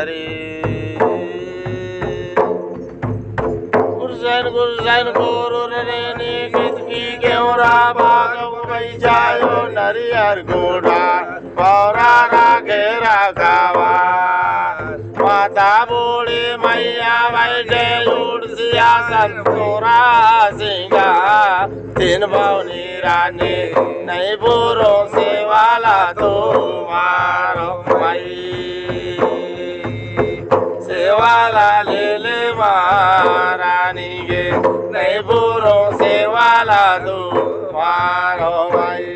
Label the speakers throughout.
Speaker 1: हरी गुरजन गुरु रेनी किसकी गेवरा बागो गई जायो नरियर गोड़ा पौरा राखे रखावा माता बूढ़ी मैया बैठे उड़ सियासन तोरा सिंगा तीन भवनी रानी नहीं बुरो से वाला तुम्हारो मई सेवाला ले महारानी गे नहीं बुरो सेवाला तुम्हारो मई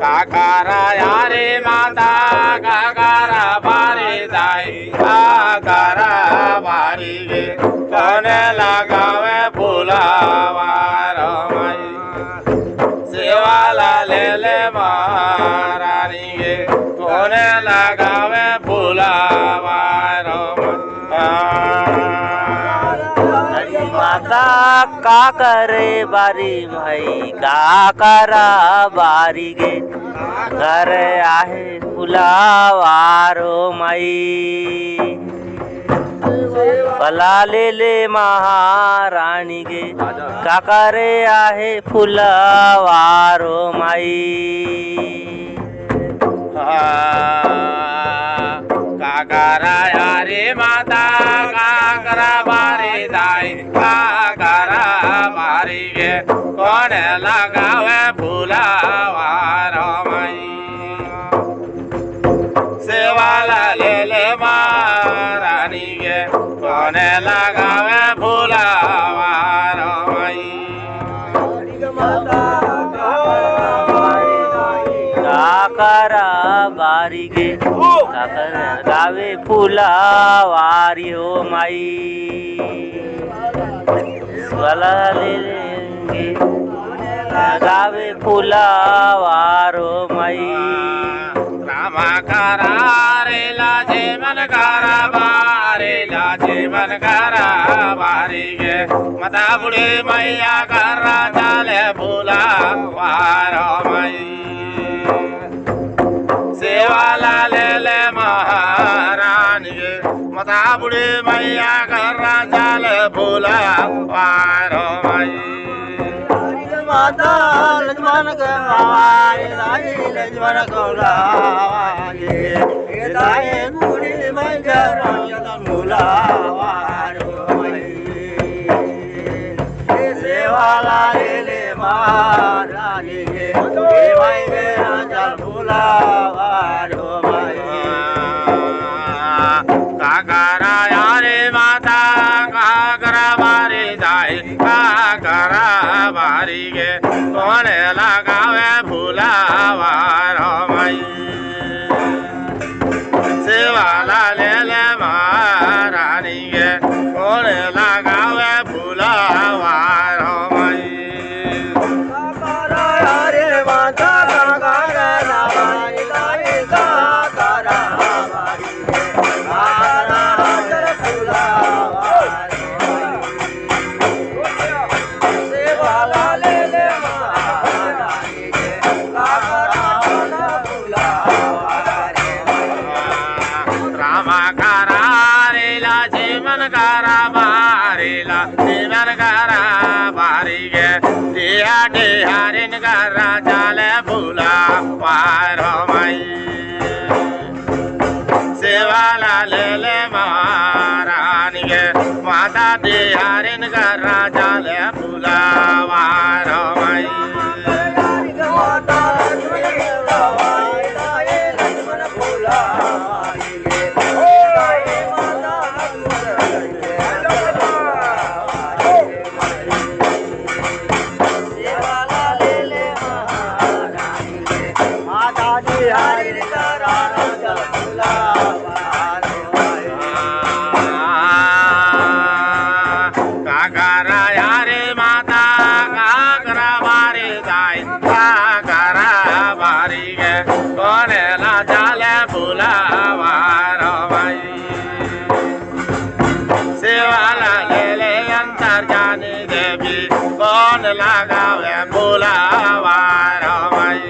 Speaker 1: काकारा यारे माता काकारा बारे दाई काकारा बारी गे कने लगावे फुलावार मई सेवाला ले महारानी गे कने लगावे फुलावार
Speaker 2: माता का करे बारी भाई का करा बारी गे घर आहे फुलावारो माई पला ले महारानी गे का करे आहे फुलावारो माई
Speaker 1: काकारा यारे माता काकरा बारे दाई काकरा बारी गे कौन लगावे फुलावार मई सेवाला ले महारानी गे कौन लगावे फुलावार मई
Speaker 2: काकरा बारी गे काकरा गावे फुलावारी हो माई वाला लेंगे गावे फुलावारो माई
Speaker 1: रामा करा रे लाजे मन करा बारे लाजे मन करा बारी गे माता बुढ़े मैया करा चाले फुलावारो मई सेवाला ले महारानी गे माता बुढ़े मैया करा चाले फुलावार मई
Speaker 2: माता लक्ष्मण के हवाई लाई लक्ष्मण गौरावाई दाए बूढ़ी मैया फुलावारो मई सेवाला ले महारानी गे भाई मेरा चल फुलावारो मई
Speaker 1: काकरा यारे माता काकरा बारे दाई काकरा बारी गे कौन लगावे फुलावार मई सेवाला ले महारानी गे कौन लगावे फुलावार मई
Speaker 2: काकरा यारे माता काकरा बारी दाई काकरा बारी
Speaker 1: रामा करा रे लाजे मन करा बारेला जीवन करा बारी गे देहा देहारिन करा जाले फूला पार मई सेवाला ले महारानी गे माता देहारिन करा जाले फूला पार मई
Speaker 2: हरि
Speaker 1: गे कोने ला जाले फुलावा रो भाई सेवाला ले अंतर जानी देवी कौन लगावे फुलावा रो भाई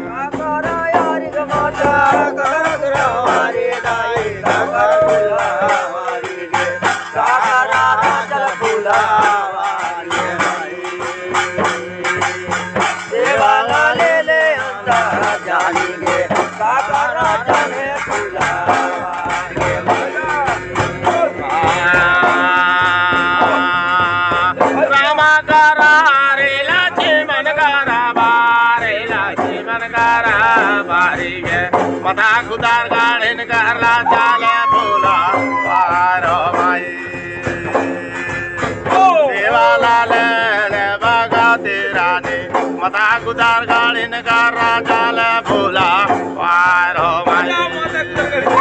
Speaker 2: काकरा यारी माता काकरा वारी दाई काकरा वारी गे काकरा चल फुलावारी सेवाला ले अंदर जानी गे काकरा चले फुलावारी
Speaker 1: रामा करा रे लक्ष्मण करा बारे लक्ष्मण करा बारी गे मथा खुदार गाड़िन करला चाले फूला पारो भाई सेवाला ले भगवती रानी मथा खुदार गाड़िन करला चाले फूला पारो भाई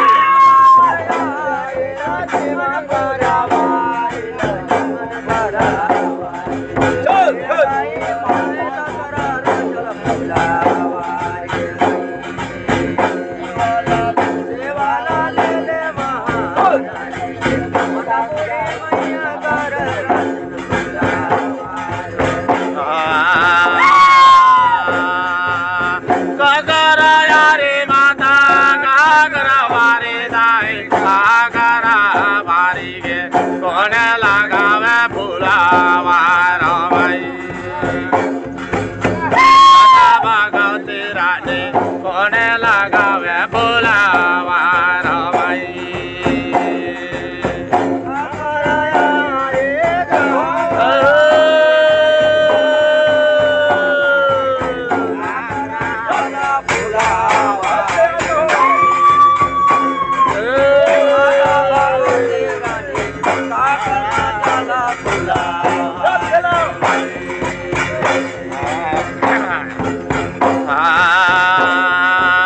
Speaker 1: काकरा यारे माता काकरा वारे दाई काकरा वारी गे कोने लगावे फुलावा रो भाई माता भगवती रानी कोने लगावे फुलावा रो भाई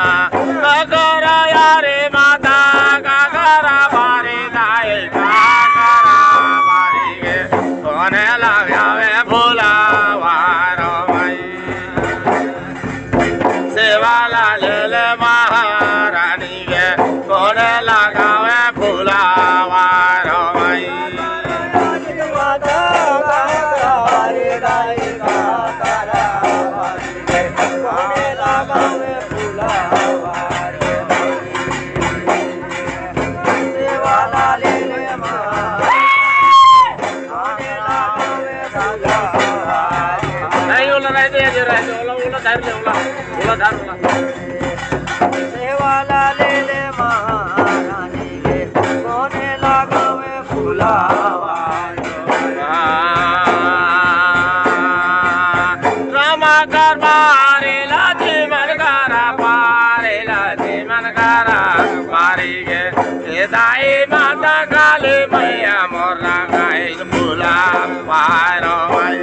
Speaker 1: काकरा यारे माता काकरा बारे दाई काकरा बारी गे कोने लगावे फुलावा रो भाई सेवाला ले महारानी गे कोने लगावे फुलावा रो भाई नहीं उला नहीं दे रहा है उला धर ले उला धर उला
Speaker 2: सेवाला ले महारानी गे कोने लगावे फुलावा
Speaker 1: रामा कर मारे लक्ष्मण करा पारे लक्ष्मण करा पारी गे दाई माता काली मैया मोर लगाई फुला पारो भाई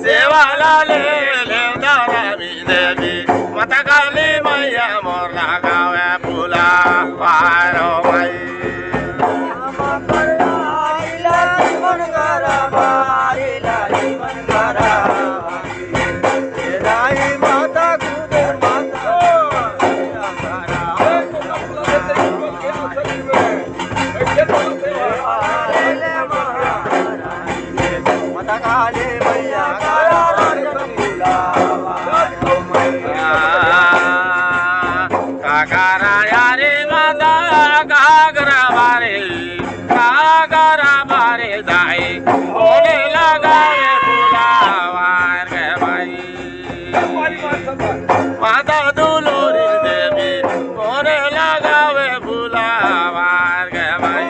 Speaker 1: सेवाला ले दारामी देवी माता काली मैया मोर लगावे फुला पारो भाई काकरा यारे माता काकरा बारे दाई बोले लगावे फुलावा गे भाई माता दुलोरी देवी बोले लगावे फुलावा गे भाई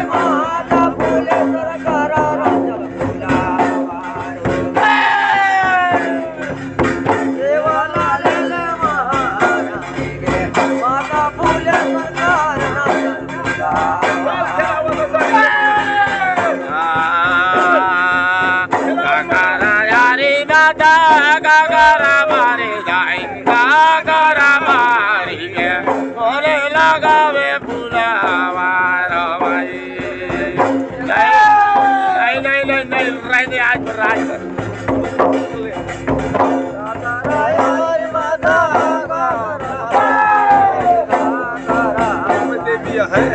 Speaker 2: माता फुले सरकार राजा फुलावा देवाला लेले महाराणी गे माता फुले सरकार राजा फुलावा
Speaker 1: काकारा यारी माता काकारा मारी जाए काकारा मारी गे मोरे लगावे फुलावा रो भाई नहीं राय दे आज राय
Speaker 2: माता
Speaker 3: देवी है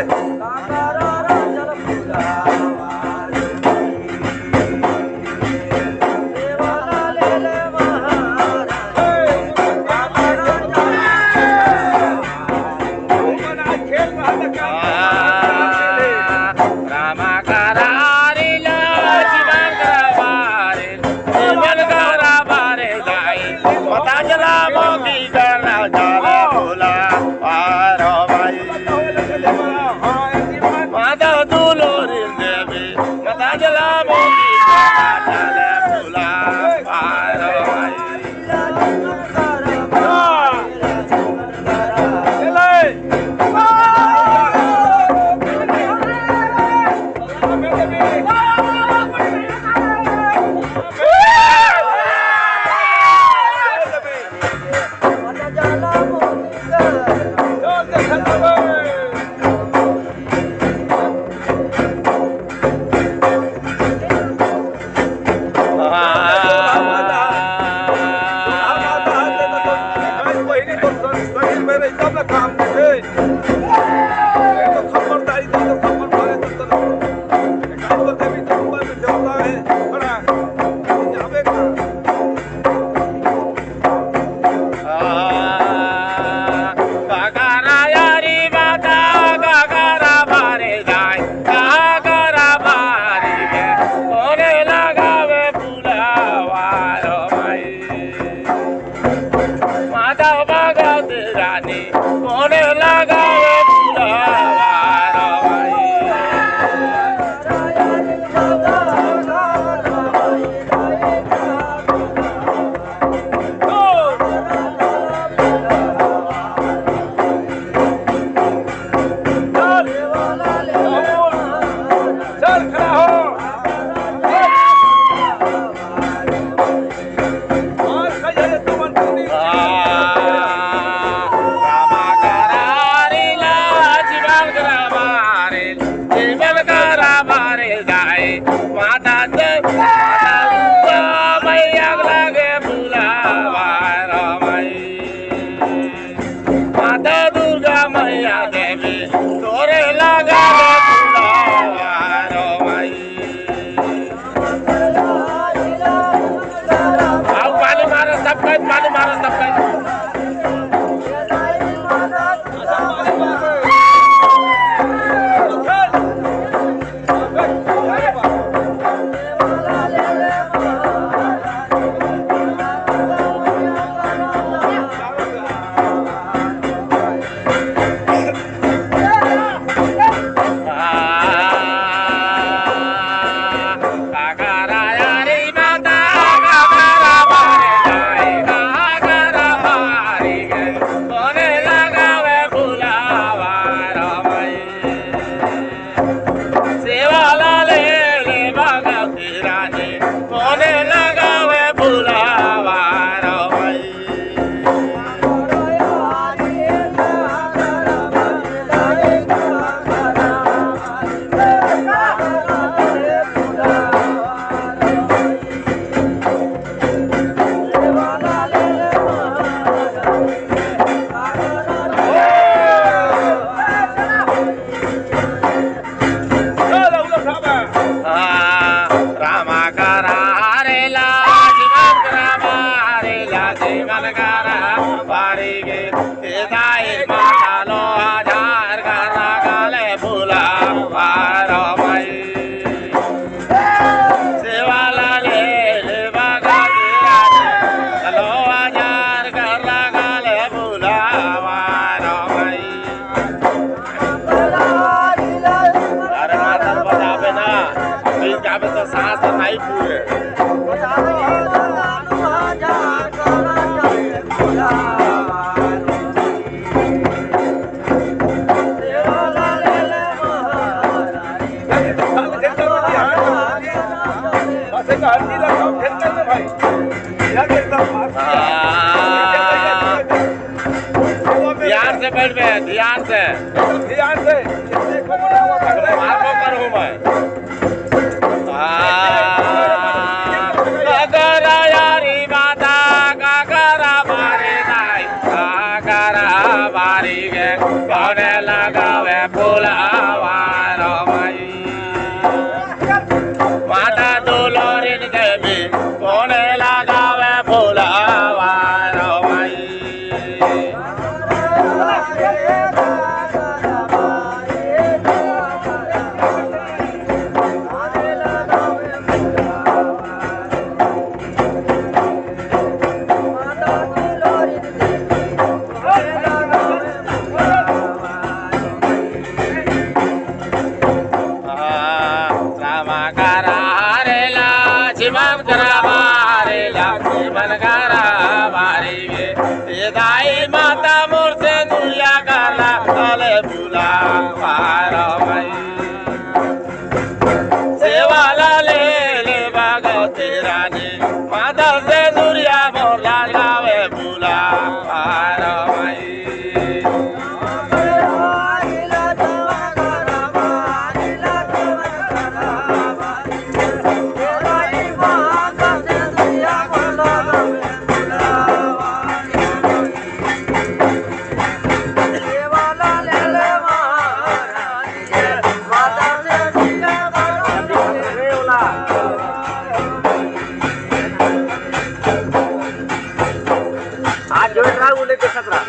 Speaker 1: माता भगत रानी मोरे लगा भाई पूरे ध्यान से बैठ में ध्यान से मार्को पर हूँ मैं गगरा यारी माता गगरा बारी नाई गगरा बारी गे कौने लगावे फुलावारो माई माता दुलोरिन देवी कौने लगावे फुलावारो माई दाई माता मोर से दुनिया काला अले बुला पारो भाई सेवाला ले ले भगवती रानी माता से दुनिया मोर लगावे बुला पारो भाई आज जोड़ रहा हूँ लेके 17